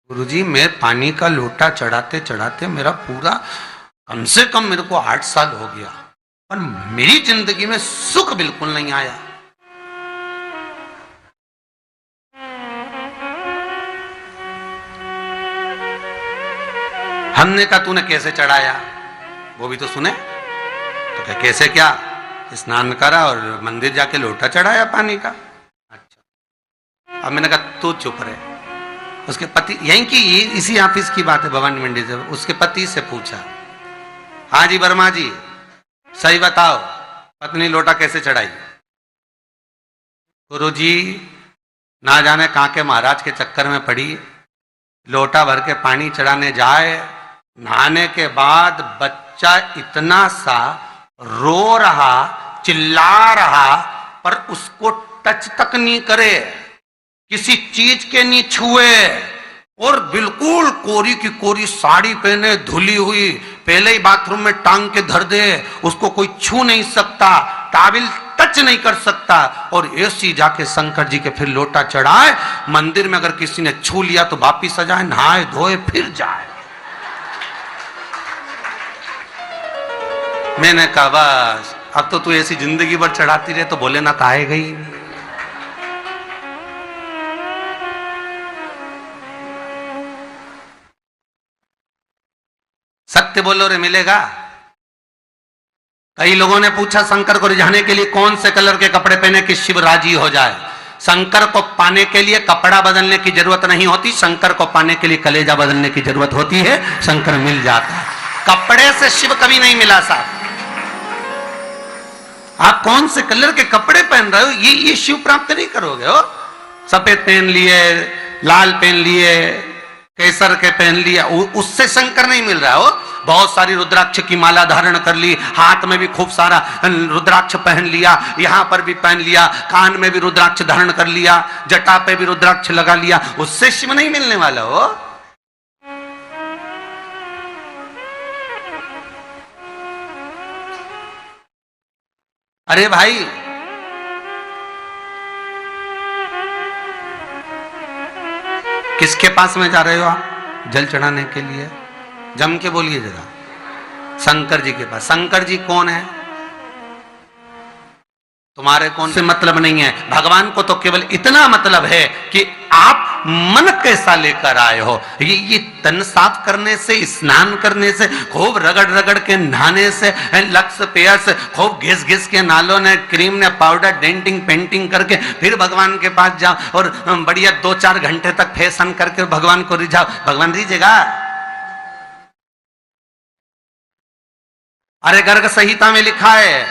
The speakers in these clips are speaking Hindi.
गुरुजी, मैं पानी का लोटा चढ़ाते चढ़ाते मेरा पूरा कम से कम मेरे को 8 साल हो गया, पर मेरी जिंदगी में सुख बिल्कुल नहीं आया। हमने कहा तूने कैसे चढ़ाया, वो भी तो सुने। तो क्या कैसे, क्या स्नान करा और मंदिर जाके लोटा चढ़ाया पानी का। अच्छा, अब मैंने कहा तू चुप रहे। उसके पति, यहीं की इसी ऑफिस की बात है, भवानी मंडी से, उसके पति से पूछा, हाँ जी वर्मा जी सही बताओ, पत्नी लोटा कैसे चढ़ाई। गुरुजी, ना जाने कहां के महाराज के चक्कर में पड़ी, लोटा भर के पानी चढ़ाने जाए, नहाने के बाद बच्चा इतना सा रो रहा, चिल्ला रहा, पर उसको टच तक नहीं करे, किसी चीज के नहीं छुए, और बिल्कुल कोरी की कोरी साड़ी पहने, धुली हुई, पहले ही बाथरूम में टांग के धर दे, उसको कोई छू नहीं सकता, टाविल टच नहीं कर सकता, और ऐसी जाके शंकर जी के फिर लोटा चढ़ाए। मंदिर में अगर किसी ने छू लिया तो वापिस आ जाए, नहाए धोए फिर जाए। मैंने कहा बस अब तो तू ऐसी जिंदगी भर चढ़ाती रहे तो भोलेनाथ आएगा ही नहीं। सत्य बोलो रे, मिलेगा। कई लोगों ने पूछा शंकर को रिझाने के लिए कौन से कलर के कपड़े पहने कि शिव राजी हो जाए। शंकर को पाने के लिए कपड़ा बदलने की जरूरत नहीं होती, शंकर को पाने के लिए कलेजा बदलने की जरूरत होती है, शंकर मिल जाता है। कपड़े से शिव कभी नहीं मिला साहब। आप कौन से कलर के कपड़े पहन रहे हो, ये शिव प्राप्त नहीं करोगे हो। सफेद पहन लिए, लाल पहन लिए, केसर के पहन लिया, उससे शंकर नहीं मिल रहा हो। बहुत सारी रुद्राक्ष की माला धारण कर ली, हाथ में भी खूब सारा रुद्राक्ष पहन लिया, यहां पर भी पहन लिया, कान में भी रुद्राक्ष धारण कर लिया, जटा पे भी रुद्राक्ष लगा लिया, उससे शिव नहीं मिलने वाला हो। अरे भाई, किसके पास में जा रहे हो आप जल चढ़ाने के लिए? जम के बोलिए जरा। शंकर जी के पास। शंकर जी कौन है? तुम्हारे कौन से मतलब नहीं है। भगवान को तो केवल इतना मतलब है कि आप मन कैसा लेकर आए हो। ये तन साफ करने से, स्नान करने से, खूब रगड़ रगड़ के नहाने से, लक्स पेयर से, खूब घिस घिस के नालों ने, क्रीम ने, पाउडर, डेंटिंग पेंटिंग करके फिर भगवान के पास जाओ और बढ़िया 2-4 घंटे तक फैशन करके भगवान को रिझाओ, भगवान रिझेगा? अरे गर्ग संहिता में लिखा है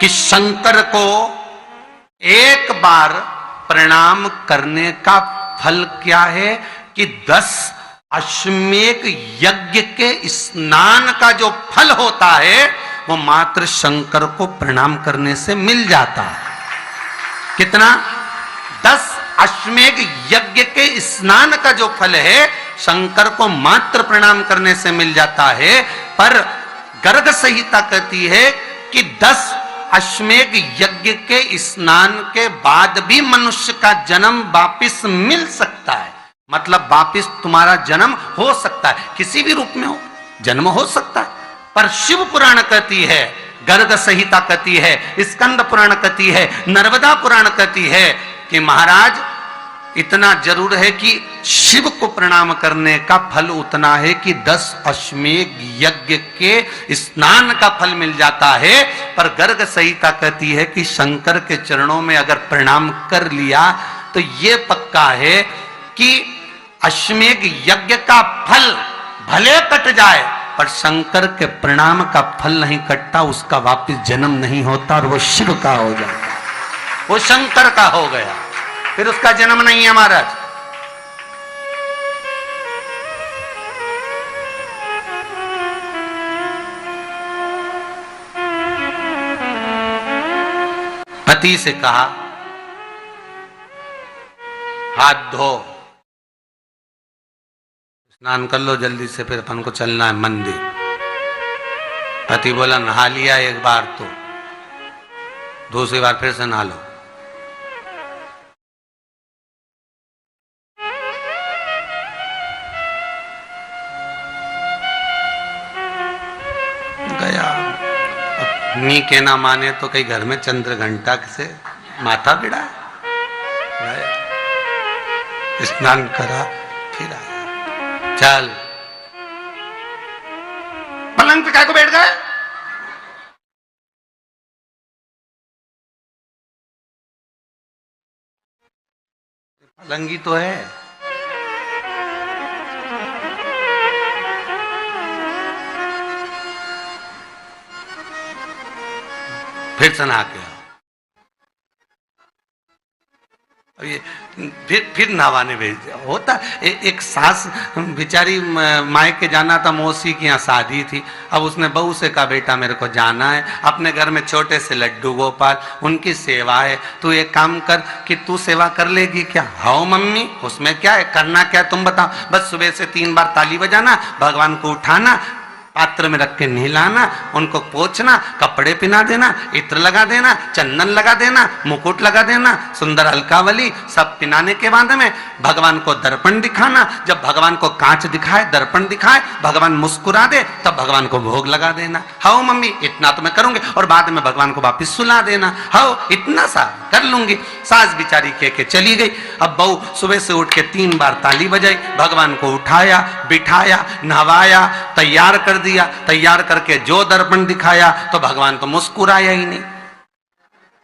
कि शंकर को एक बार प्रणाम करने का फल क्या है कि 10 अश्वमेध यज्ञ के स्नान का जो फल होता है वो मात्र शंकर को प्रणाम करने से मिल जाता है। कितना? 10 अश्वमेध यज्ञ के स्नान का जो फल है शंकर को मात्र प्रणाम करने से मिल जाता है। पर गर्ग संहिता कहती है कि 10 अश्वमेध यज्ञ के स्नान के बाद भी मनुष्य का जन्म वापिस मिल सकता है। मतलब वापिस तुम्हारा जन्म हो सकता है, किसी भी रूप में हो, जन्म हो सकता है। पर शिव पुराण कहती है, गर्ग संहिता कहती है, स्कंद पुराण कहती है, नर्मदा पुराण कहती है कि महाराज इतना जरूर है कि शिव को प्रणाम करने का फल उतना है कि 10 अश्वमेध यज्ञ के स्नान का फल मिल जाता है। पर गर्ग संहिता कहती है कि शंकर के चरणों में अगर प्रणाम कर लिया तो यह पक्का है कि अश्वमेध यज्ञ का फल भले कट जाए पर शंकर के प्रणाम का फल नहीं कटता, उसका वापिस जन्म नहीं होता और वो शिव का हो जाता, वो शंकर का हो गया, फिर उसका जन्म नहीं है महाराज। पति से कहा हाथ धो, स्नान कर लो जल्दी से, फिर अपन को चलना है मंदिर। पति बोला नहा लिया एक बार तो दूसरी बार फिर से नहा लो। नी के ना माने तो कई घर में चंद्र घंटा से माथा बिड़ा, स्नान करा फिर आया। चल पलंग पे काय को बैठ गए? पलंगी तो है। फिर से नहा के अब ये फिर नहावाने भेज दिया। होता एक सास बेचारी मायके जाना था, मौसी की यहाँ शादी थी। अब उसने बहू से कहा बेटा मेरे को जाना है, अपने घर में छोटे से लड्डू गोपाल, उनकी सेवा है, तू एक काम कर कि तू सेवा कर लेगी क्या? हाँ मम्मी, उसमें क्या है, करना क्या है तुम बताओ। बस सुबह से 3 बार ताली बजाना, भगवान को उठाना, पात्र में रख के नहलाना, उनको पोंछना, कपड़े पहना देना, इत्र लगा देना, चंदन लगा देना, मुकुट लगा देना, सुंदर अलकावली सब पहनाने के बाद में भगवान को दर्पण दिखाना। जब भगवान को कांच दिखाए, दर्पण दिखाए, भगवान मुस्कुरा दे, तब भगवान को भोग लगा देना। हाँ मम्मी इतना तो मैं करूंगी, और बाद में भगवान को वापिस सुला देना। हाँ इतना सा कर लूंगी। सास बिचारी कह के चली गई। अब बहू सुबह से उठ के 3 बार ताली बजाई, भगवान को उठाया, बिठाया, नहवाया, तैयार कर दिया। तैयार करके जो दर्पण दिखाया तो भगवान तो मुस्कुराया ही नहीं।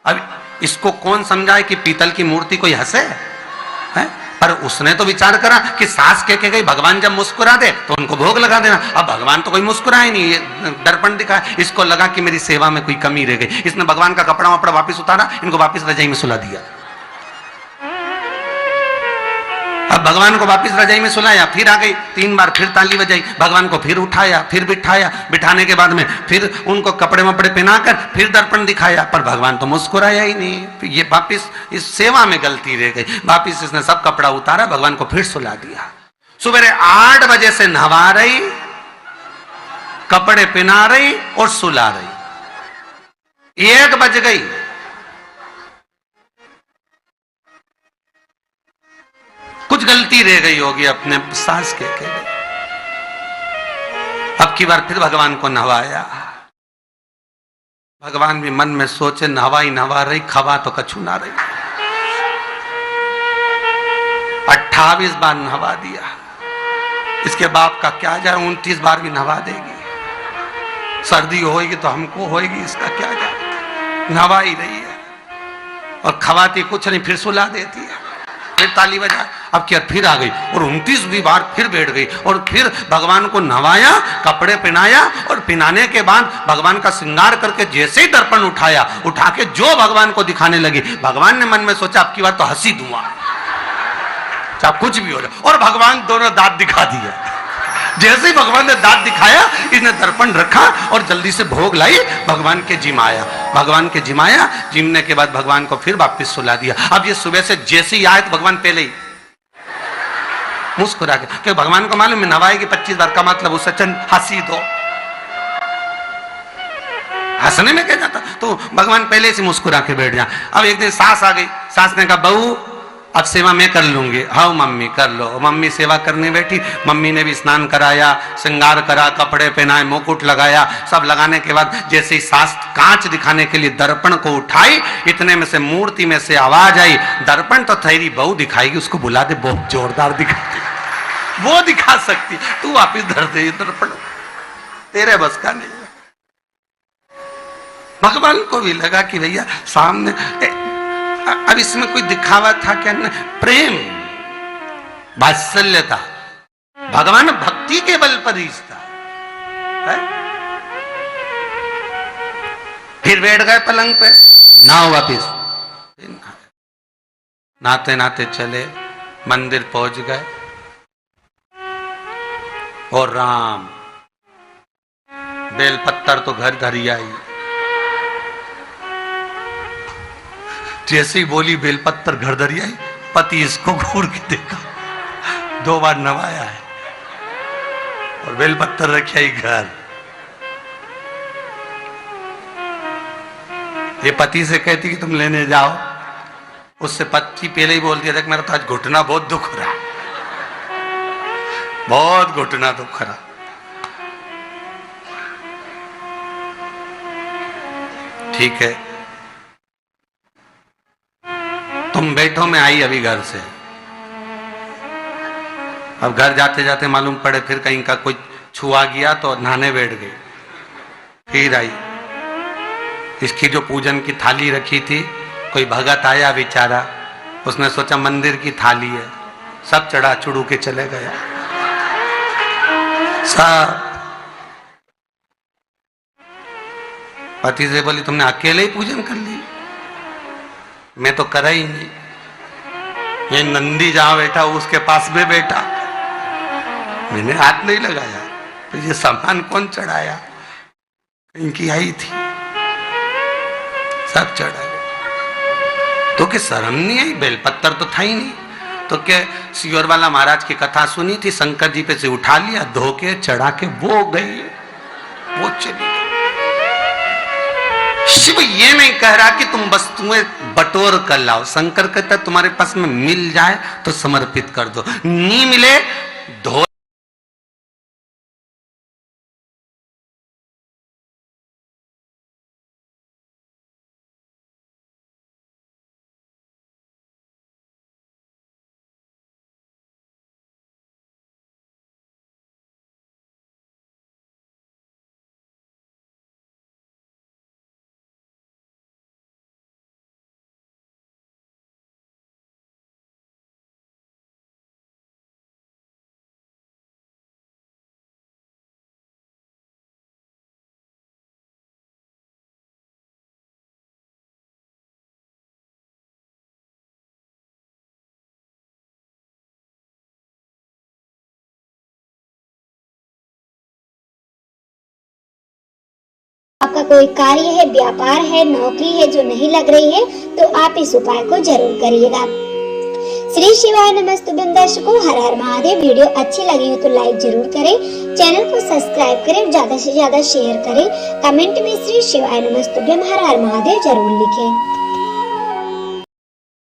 अब इसको कौन समझाए कि पीतल की मूर्ति कोई हंसे है? पर उसने तो विचार करा कि सास कह के गई भगवान जब मुस्कुरा दे तो उनको भोग लगा देना। अब भगवान तो कोई मुस्कुराए नहीं, ये दर्पण दिखाया। इसको लगा कि मेरी सेवा में कोई कमी रह गई। इसने भगवान का कपड़ा वपड़ा वापिस उतारा, इनको वापिस रजाई में सुला दिया। अब भगवान को वापिस रजाई में सुलाया, फिर आ गई, 3 बार फिर ताली बजाई, भगवान को फिर उठाया, फिर बिठाया, बिठाने के बाद में फिर उनको कपड़े वपड़े पहनाकर फिर दर्पण दिखाया, पर भगवान तो मुस्कुराया ही नहीं। ये वापिस इस सेवा में गलती रह गई। वापिस इसने सब कपड़ा उतारा, भगवान को फिर सुला दिया। सुबह 8 बजे से नहवा रही, कपड़े पहना रही और सुला रही। 1 बज गई। कुछ गलती रह गई होगी अपने सास के गई। अब की बार फिर भगवान को नहवाया। भगवान भी मन में सोचे नहवाई नहवा रही, खवा तो कछु ना रही। 28 बार नहवा दिया। इसके बाप का क्या जाए, 29 बार भी नहवा देगी। सर्दी होगी तो हमको होगी, इसका क्या जाए। नहवा ही रही है और खवाती कुछ नहीं, फिर सुला देती है, फिर ताली बजा। अब क्या फिर आ गई और 29वीं बार फिर बैठ गई और फिर भगवान को नहवाया, कपड़े पहनाया और पहनाने के बाद भगवान का श्रृंगार करके जैसे ही दर्पण उठाया, उठा के जो भगवान को दिखाने लगी, भगवान ने मन में सोचा अब की बार तो हंसी दूंगा, चाहे कुछ भी हो जाए। और भगवान दोनों दांत दिखा दिए। जैसे ही भगवान ने दांत दिखाया, इसने दर्पण रखा और जल्दी से भोग लाई, भगवान के जिमाया। भगवान के जिमाया, जिमने के बाद भगवान को फिर वापस सुला दिया। अब ये सुबह से जैसे ही आए तो भगवान पहले ही मुस्कुरा के, क्योंकि भगवान को मालूम है नहवाएगी 25 बार का मतलब उससे चंद हंसी दो, हंसने में क्या जाता। तो भगवान पहले से मुस्कुरा के बैठ जा। अब एक दिन सास आ गई। सास ने कहा बहू अब सेवा मैं कर लूंगी। हाँ मम्मी कर लो। मम्मी सेवा करने बैठी। मम्मी ने भी स्नान कराया, श्रृंगार करा, कपड़े पहनाए, मुकुट लगाया। सब लगाने के बाद जैसे ही सास कांच दिखाने के लिए दर्पण को उठाई, इतने में से मूर्ति में से आवाज आई, दर्पण तो तेरी बहू दिखाएगी, उसको बुला दे, बहुत जोरदार दिखाती, वो दिखा सकती, तू वापिस धर दे दर्पण, तेरे बस का नहीं। भगवान को भी लगा कि भैया सामने, अब इसमें कोई दिखावा था क्या? प्रेम, वात्सल्य था। भगवान भक्ति के बल पर रिश्ता है। फिर बैठ गए पलंग पे, नाव वापिस। नाते नाते चले, मंदिर पहुंच गए और राम बेलपत्तर तो घर घर ही आई। जैसे ही बोली बेलपत्तर घर धरी आई, पति इसको घूर के देखा, 2 बार नवाया है और बेलपत्तर रखी आई घर। ये पति से कहती कि तुम लेने जाओ, उससे पति पहले ही बोल दिया देख मेरा तो आज घुटना बहुत दुख रहा, बहुत घुटना दुख रहा। ठीक है, तुम बैठो, मैं आई अभी घर से। अब घर जाते जाते मालूम पड़े फिर कहीं का कोई छुआ गया तो नहाने बैठ गई। फिर आई, इसकी जो पूजन की थाली रखी थी, कोई भगत आया बेचारा, उसने सोचा मंदिर की थाली है, सब चढ़ा चुड़ू के चले गया सब। पति से बोली तुमने अकेले ही पूजन कर ली, मैं तो करा ही नहीं। ये नंदी जहां बैठा उसके पास में बैठा, मैंने हाथ नहीं लगाया। तो ये सामान कौन चढ़ाया? इनकी आई थी, सब चढ़ा। तो क्या शर्म नहीं आई? बेलपत्तर तो था ही नहीं। तो क्या सियोर वाला महाराज की कथा सुनी थी, शंकर जी पे से उठा लिया, धो के चढ़ा के वो गई, वो चली। शिव ये नहीं कह रहा कि तुम वस्तुएं बटोर कर लाओ। शंकर कहता तुम्हारे पास में मिल जाए तो समर्पित कर दो, नहीं मिले धो। आपका कोई कार्य है, व्यापार है, नौकरी है जो नहीं लग रही है, तो आप इस उपाय को जरूर करिएगा। श्री शिवाय नमस्तुभ्यं। दर्शकों, हर हर महादेव। वीडियो अच्छी लगी हो तो लाइक जरूर करें, चैनल को सब्सक्राइब करें, ज्यादा से ज्यादा शेयर करें, कमेंट में श्री शिवाय नमस्तुभ्यं हर हर महादेव जरूर लिखें।